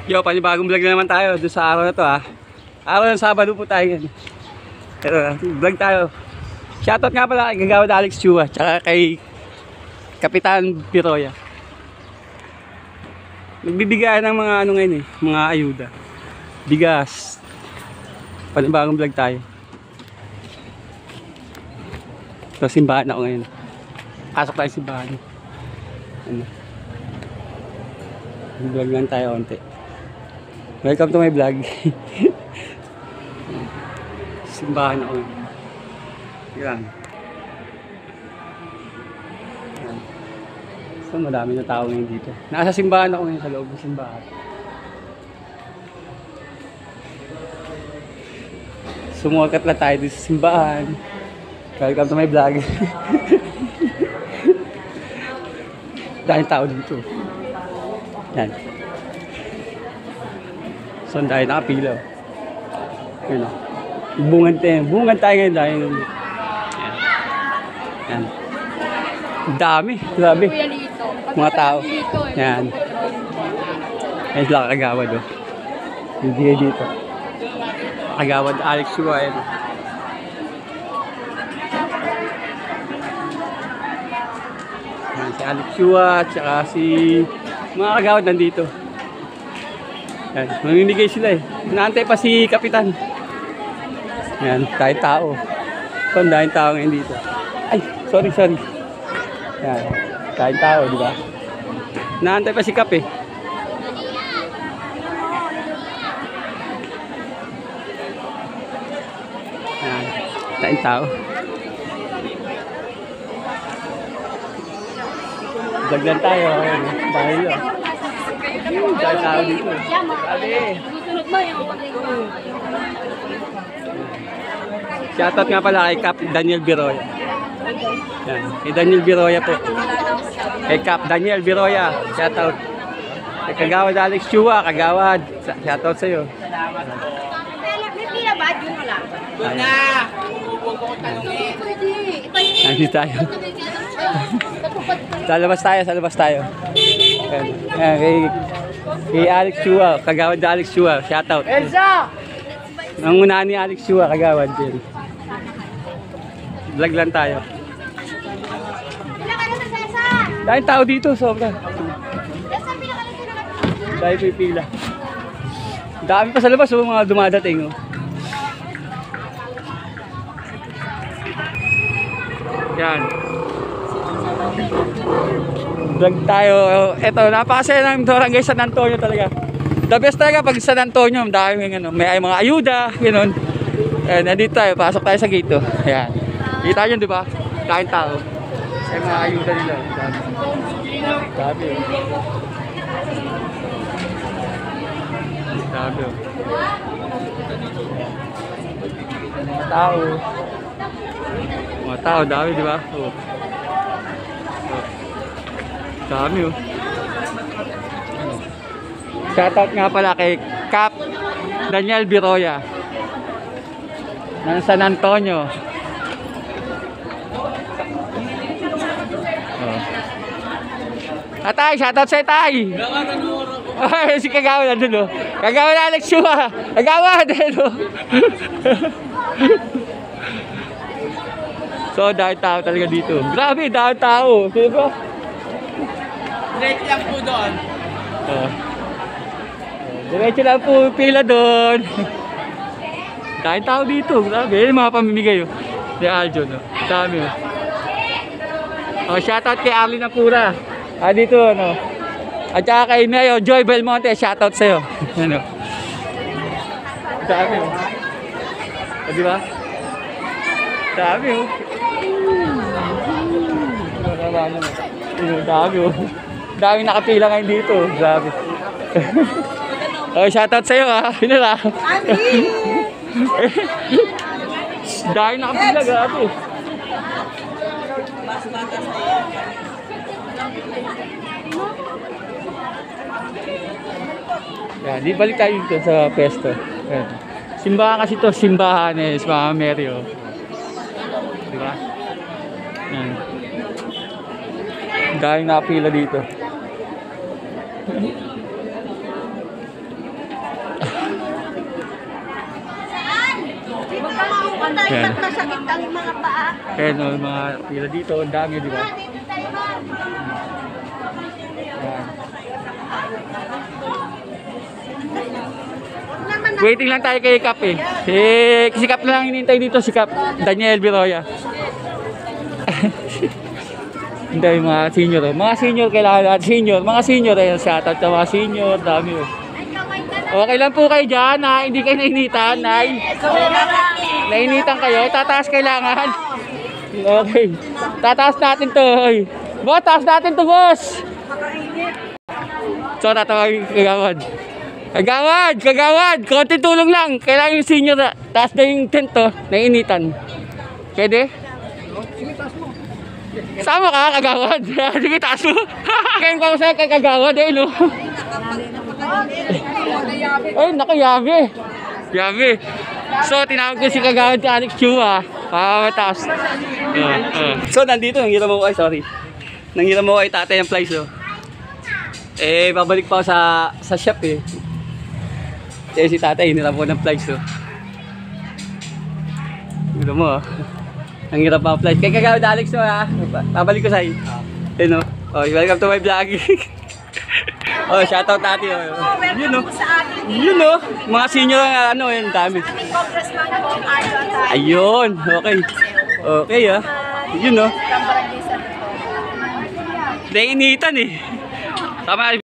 Yo, panibagong vlog na naman tayo doon sa araw na to ha. Araw ng Sabado po tayo yan. Pero vlog tayo. Shoutout nga pala kay Kagawad Alex Chua, tsaka kay Kapitan Piroya. Nagbibigay ng mga ano ngayon mga ayuda. Bigas. Panibagong vlog tayo. Ito, simbahan ako ngayon. Pasok tayo simbahan. Ano? Vlog lang tayo konti. Welcome to my vlog. Simbahan ako. Yan. Yan. So madami na tao ngayon dito. Nasa simbahan ako ngayon, sa loob ng simbahan. Sumukat lang tayo dito sa simbahan. Welcome to my vlog. Daming tao dito. Yan. So, dahil nakapila. Yan o. Bungan tayo ngayon dahil. Yan. Dami. Grabe. Mga tao. Yan. Yan sila Kagawad o. Hindi dito. Kagawad Alex Chua. Yan. Yan si Alex Chua. Tsaka si mga Kagawad nandito. Yan, mamimigay sila eh. Naantay pa si Kapitan. Yan, kahit tao. So, ang dahil tao ngayon dito. Ay, sorry. Yan, kahit tao, di ba? Naantay pa si Kap eh. Yan, kahit tao. Daglan tayo. Dahil yun. Dahil tao dito. Sabi. Shoutout nga pala kay Cap Daniel Biroya. Yan. Kay Daniel Biroya po. Kay Cap Daniel Biroya. Shoutout. Kay Kagawad Alex Chua. Kagawad. Shoutout sa'yo. May pila ba? Yun wala. Doon na! Huwag ko tanongin. Nandito tayo. Sa labas tayo. Ayan, kay Alex Chua, Kagawad Alex Chua, shoutout. Elsa! Nangunahan ni Alex Chua, Kagawad din. Vlog lang tayo. Pila ka na sa Cesar! Dahil tao dito, sobra. Cesar, pila ka na sa Cesar! Dahil pipila. Dami pa sa labas, mga dumadating. Yan. Vlog tayo. Ito, napakasaya ng Barangay San Antonio talaga. The best talaga pag San Antonio, dahil may mga ayuda, gano'n. Nandito tayo, pasok tayo sa gate. Ayan. Kita nyo, di ba? Kain tao. May mga ayuda nila. Sabi. Sabi. Mga tao, dami, di ba? Oh. Dami oh. Shoutout nga pala kay Cap Daniel Biroya ng San Antonio. Oh. Atay, shoutout sa Tay. Ay, si Kagawad nandun oh. Kagawad Alex Chua. Kagawad ano. So, dahil tao talaga dito. Grabe, dahil tao. Diba? Diretso lang po doon. Diretso lang po pila doon. Dahil tao dito. Grabe, yung mga pamimigay oh. Si Aljon oh. Dami oh. Oh, shoutout kay Arlene Apura. Dito ano. At saka kay Mayo Joy Belmonte, shoutout sa'yo. Ano. Dami oh. Di ba? Dami oh. Dami oh. Dami nakapila ngayon dito. Grabe. Oh, shoutout sa'yo ha. Yun na lang. Dami nakapila. Grabe. Yan, di balik tayo dito sa pesto. Yan. Simbahan kasi to, simbahan eh, sa mga Mary oh. Diba? Yan. Dahil nakapila dito. Yan. Masakit ang mga paa. Ayan o, mga pila dito. Ang dami, di ba? Dito tayo ba? Yan. Huwag naman na. Waiting lang tayo kay Kap eh. Si Kap na lang hinintay dito, si Kap. Daniel Biroya. Hindi, yung mga senior. Mga senior, kailangan natin senior. Mga senior, eh, shoutout sa mga senior. Dami oh. Ay, kamay ka na. Okay lang po kayo dyan, ha? Hindi kayo nainitan, nay. Nainitan kayo, tataas kailangan. Okay. Tataas natin to, hoy. Boss, taas natin to, boss. So, tatawagin kagawad. Kagawad! Konting tulong lang. Kailangan yung senior na. Taas na yung tent to, nainitan. Pwede? Sama ka, kagawad. Sige, taas mo. Kaya ko sa'yo kay kagawad, eh, no? Ay, naku, yabe. So, tinawag ko si kagawad si Alex Chua. Mataas. So, nandito, nangiram ako, sorry. Nangiram ako kay tatay ng flies, oh. Eh, babalik pa ako sa shop, eh. Eh, si tatay, hiniram ko ng flies, oh. Gila mo, oh. Nangiram pa ako flies. Kay kagawad Alex, oh, ha. Babalik ko sa'yo. Eh, no? Oh, welcome to my vlog. Oh, shoutout natin. Oh. Yun, no? Yun, no? Mga senior ang ano, yun, dami. Aming congressman po, Arlo Atay. Ayun, okay. Okay, ah. Yun, no? Barangay San Antonio. Nainitan, eh. Tama.